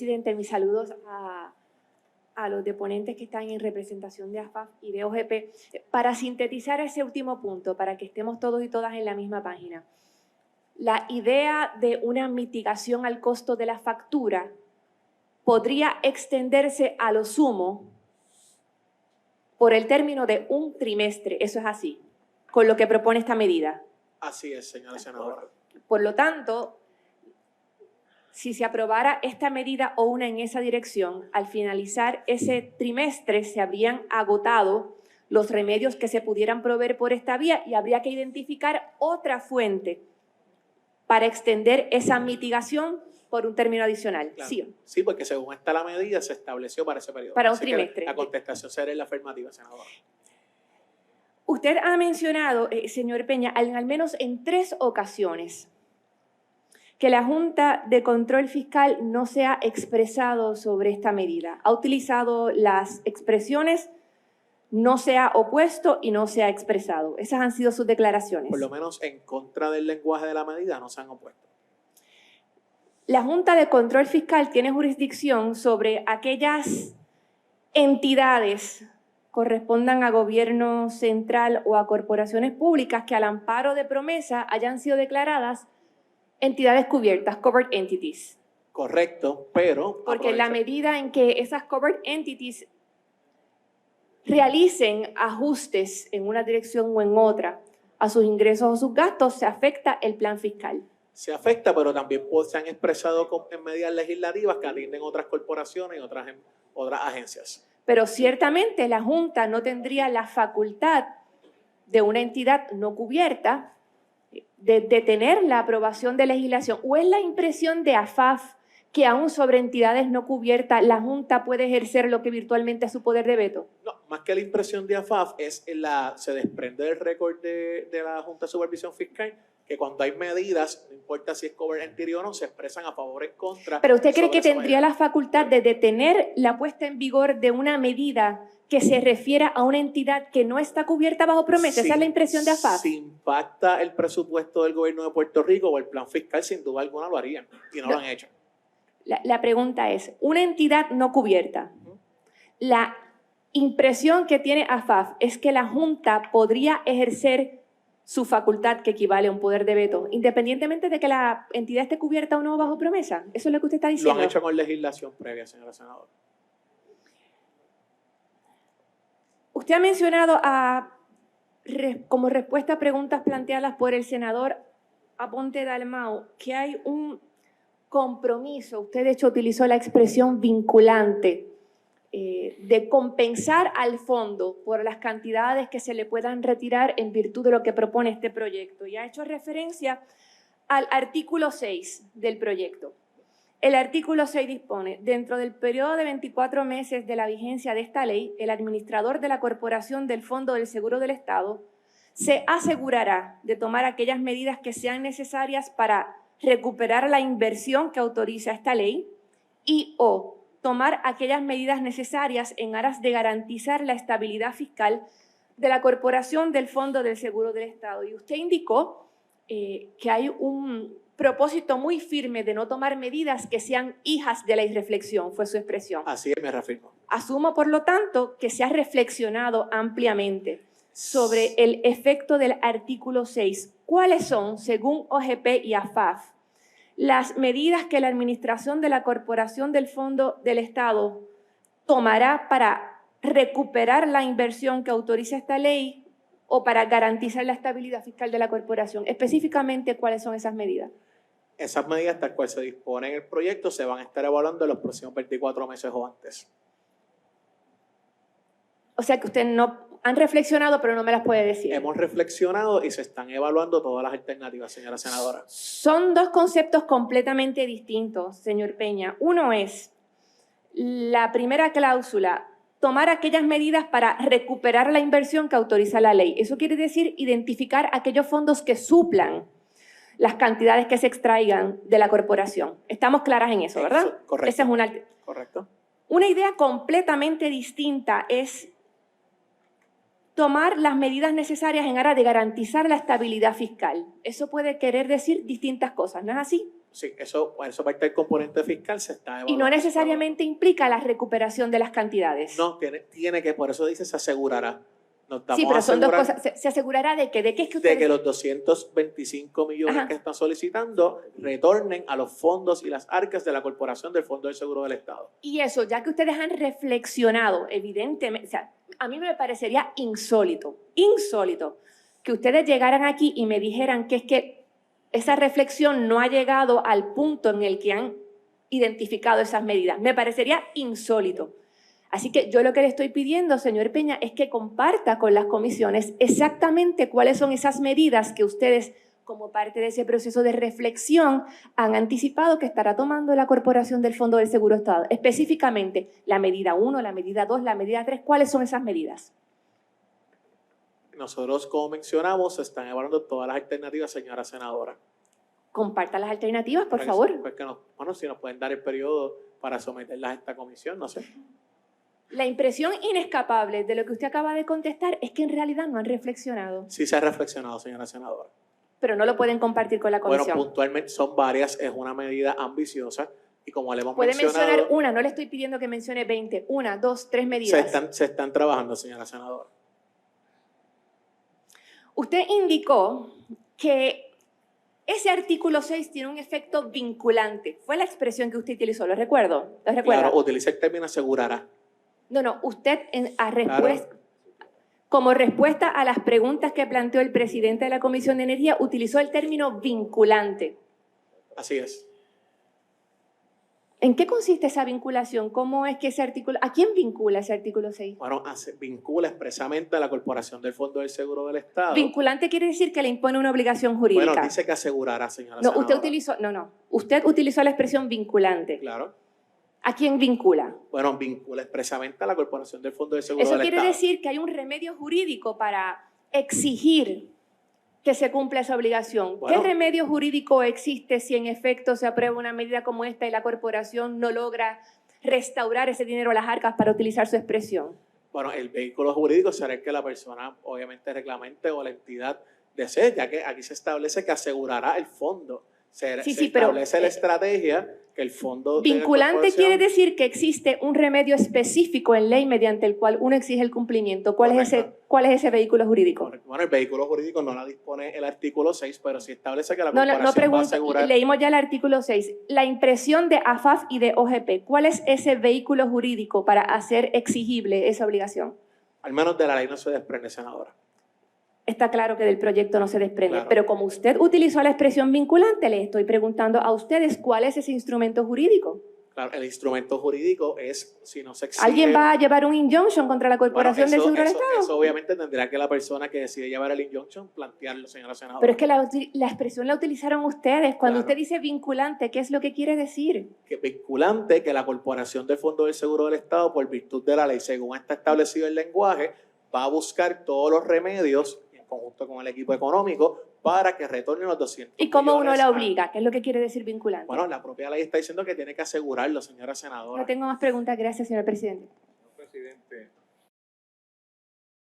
presidente. Mis saludos a los deponentes que están en representación de AFAF y de OGP. Para sintetizar ese último punto, para que estemos todos y todas en la misma página, la idea de una mitigación al costo de la factura podría extenderse a lo sumo por el término de un trimestre. Eso es así, con lo que propone esta medida. Así es, señora senadora. Por lo tanto, si se aprobara esta medida o una en esa dirección, al finalizar ese trimestre se habrían agotado los remedios que se pudieran proveer por esta vía y habría que identificar otra fuente para extender esa mitigación por un término adicional. Claro. Sí. Sí, porque según está la medida, se estableció para ese periodo. Para un Así que trimestre. La contestación será en la afirmativa, senadora. Usted ha mencionado, señor Peña, al menos en 3 ocasiones, que la Junta de Control Fiscal no se ha expresado sobre esta medida. Ha utilizado las expresiones no se ha opuesto y no se ha expresado. Esas han sido sus declaraciones. Por lo menos en contra del lenguaje de la medida no se han opuesto. La Junta de Control Fiscal tiene jurisdicción sobre aquellas entidades correspondan a gobierno central o a corporaciones públicas que al amparo de promesa hayan sido declaradas entidades cubiertas, covered entities. Correcto, pero... Porque en la medida en que esas covered entities realicen ajustes en una dirección o en otra a sus ingresos o sus gastos, se afecta el plan fiscal. Se afecta, pero también se han expresado en medidas legislativas que atienden otras corporaciones y otras agencias. Pero ciertamente la Junta no tendría la facultad de una entidad no cubierta de detener la aprobación de legislación. ¿O es la impresión de AFAF que aún sobre entidades no cubiertas la Junta puede ejercer lo que virtualmente es su poder de veto? No, más que la impresión de AFAF, se desprende del récord de la Junta de Supervisión Fiscal que cuando hay medidas, no importa si es covered entity o no, se expresan a favor o en contra. ¿Pero usted cree que tendría la facultad de detener la puesta en vigor de una medida que se refiera a una entidad que no está cubierta bajo promesa? ¿Esa es la impresión de AFAF? Si impacta el presupuesto del gobierno de Puerto Rico o el plan fiscal, sin duda alguna lo harían y no lo han hecho. La pregunta es, una entidad no cubierta, la impresión que tiene AFAF es que la Junta podría ejercer su facultad, que equivale a un poder de veto, independientemente de que la entidad esté cubierta o no bajo promesa. ¿Eso es lo que usted está diciendo? Lo han hecho con legislación previa, señora senadora. Usted ha mencionado como respuesta a preguntas planteadas por el senador Aponte Dalmau que hay un compromiso, usted de hecho utilizó la expresión vinculante, de compensar al fondo por las cantidades que se le puedan retirar en virtud de lo que propone este proyecto. Y ha hecho referencia al artículo 6 del proyecto. El artículo 6 dispone, dentro del periodo de 24 meses de la vigencia de esta ley, el administrador de la Corporación del Fondo del Seguro del Estado se asegurará de tomar aquellas medidas que sean necesarias para recuperar la inversión que autoriza esta ley y o tomar aquellas medidas necesarias en aras de garantizar la estabilidad fiscal de la Corporación del Fondo del Seguro del Estado. Y usted indicó que hay un propósito muy firme de no tomar medidas que sean hijas de la irreflexión, fue su expresión. Así es, me reafirmo. Asumo, por lo tanto, que se ha reflexionado ampliamente sobre el efecto del artículo 6. ¿Cuáles son, según OGP y AFAF, las medidas que la Administración de la Corporación del Fondo del Estado tomará para recuperar la inversión que autoriza esta ley o para garantizar la estabilidad fiscal de la corporación? Específicamente, ¿cuáles son esas medidas? Esas medidas, tal cual se dispone en el proyecto, se van a estar evaluando en los próximos 24 meses o antes. O sea que usted no han reflexionado, pero no me las puede decir. Hemos reflexionado y se están evaluando todas las alternativas, señora senadora. Son dos conceptos completamente distintos, señor Peña. Uno es la primera cláusula, tomar aquellas medidas para recuperar la inversión que autoriza la ley. Eso quiere decir identificar aquellos fondos que suplan las cantidades que se extraigan de la corporación. Estamos claras en eso, ¿verdad? Eso, correcto. Esa es Correcto. Una idea completamente distinta es tomar las medidas necesarias en aras de garantizar la estabilidad fiscal. Eso puede querer decir distintas cosas, ¿no es así? Sí, eso parte del componente fiscal, se está evaluando. Y no necesariamente implica la recuperación de las cantidades. No, tiene que, por eso dice se asegurará. Nos damos Sí, pero a son dos asegurar cosas. ¿Se asegurará de qué? ¿De qué es que ustedes...? de que los 225 millones Ajá. que están solicitando retornen a los fondos y las arcas de la Corporación del Fondo del Seguro del Estado. Y eso, ya que ustedes han reflexionado, evidentemente, o sea, a mí me parecería insólito, que ustedes llegaran aquí y me dijeran que es que esa reflexión no ha llegado al punto en el que han identificado esas medidas. Me parecería insólito. Así que yo lo que le estoy pidiendo, señor Peña, es que comparta con las comisiones exactamente cuáles son esas medidas que ustedes, como parte de ese proceso de reflexión, han anticipado que estará tomando la Corporación del Fondo del Seguro Estado. Específicamente, la medida 1, la medida 2, la medida 3, ¿cuáles son esas medidas? Nosotros, como mencionamos, se están evaluando todas las alternativas, señora senadora. Comparta las alternativas, por Para que- favor. pues que bueno, si nos pueden dar el periodo para someterlas a esta comisión, no sé. La impresión inescapable de lo que usted acaba de contestar es que en realidad no han reflexionado, Sí se ha reflexionado, señora senadora. pero no lo pueden compartir con la Bueno, comisión. puntualmente son varias, es una medida ambiciosa y como le hemos Puede mencionado, mencionar una, no le estoy pidiendo que mencione 20, 1, 2, 3 se medidas. están trabajando, señora senadora. Usted indicó que ese artículo 6 tiene un efecto vinculante. Fue la expresión que usted utilizó, ¿lo recuerdo? ¿Lo recuerda? Claro, utiliza el término asegurará. No, usted como respuesta a las preguntas que planteó el presidente de la Comisión de Energía, utilizó el término vinculante. Así es. ¿En qué consiste esa vinculación? ¿Cómo es que ese artículo, a quién vincula ese artículo 6? Bueno, vincula expresamente a la Corporación del Fondo del Seguro del Estado. Vinculante quiere decir que le impone una obligación jurídica. Bueno, dice que asegurará, señora No, senadora. usted utilizó la expresión vinculante. Claro. ¿A quién vincula? Bueno, vincula expresamente a la Corporación del Fondo del Seguro Eso del quiere Estado. decir que hay un remedio jurídico para exigir que se cumpla esa obligación. Bueno. ¿Qué remedio jurídico existe si en efecto se aprueba una medida como esta y la corporación no logra restaurar ese dinero a las arcas para utilizar su expresión? Bueno, el vehículo jurídico será el que la persona obviamente reclamente o la entidad desee, ya que aquí se establece que asegurará el fondo. Se pero, establece la estrategia que el fondo... Vinculante quiere decir que existe un remedio específico en ley mediante el cual uno exige el cumplimiento. ¿Cuál es ese vehículo jurídico? Correcto. Bueno, el vehículo jurídico no la dispone el artículo 6, pero sí establece que la No corporación va a pregunto, asegurar... leímos ya el artículo 6. La impresión de AFAF y de OGP, ¿cuál es ese vehículo jurídico para hacer exigible esa obligación? Al menos de la ley no se desprende, senadora. Está claro que del proyecto no se desprende, Claro. pero como usted utilizó la expresión vinculante, le estoy preguntando a ustedes cuál es ese instrumento jurídico. Claro, el instrumento jurídico es, si no se exige... ¿Alguien va a llevar un injunction contra la Corporación del Seguro del Estado? Eso obviamente tendrá que la persona que decide llevar el injunction plantearlo, señora senadora. Pero es que la expresión la utilizaron ustedes. Cuando Claro. usted dice vinculante, ¿qué es lo que quiere decir? Que vinculante que la Corporación del Fondo del Seguro del Estado, por virtud de la ley, según está establecido el lenguaje, va a buscar todos los remedios en conjunto con el equipo económico para que retornen los 200 ¿Y cómo uno millones la a- obliga? ¿Qué es lo que quiere decir vinculante? Bueno, la propia ley está diciendo que tiene que asegurarlo, señora senadora. No tengo más preguntas. Gracias, señor presidente. Presidente,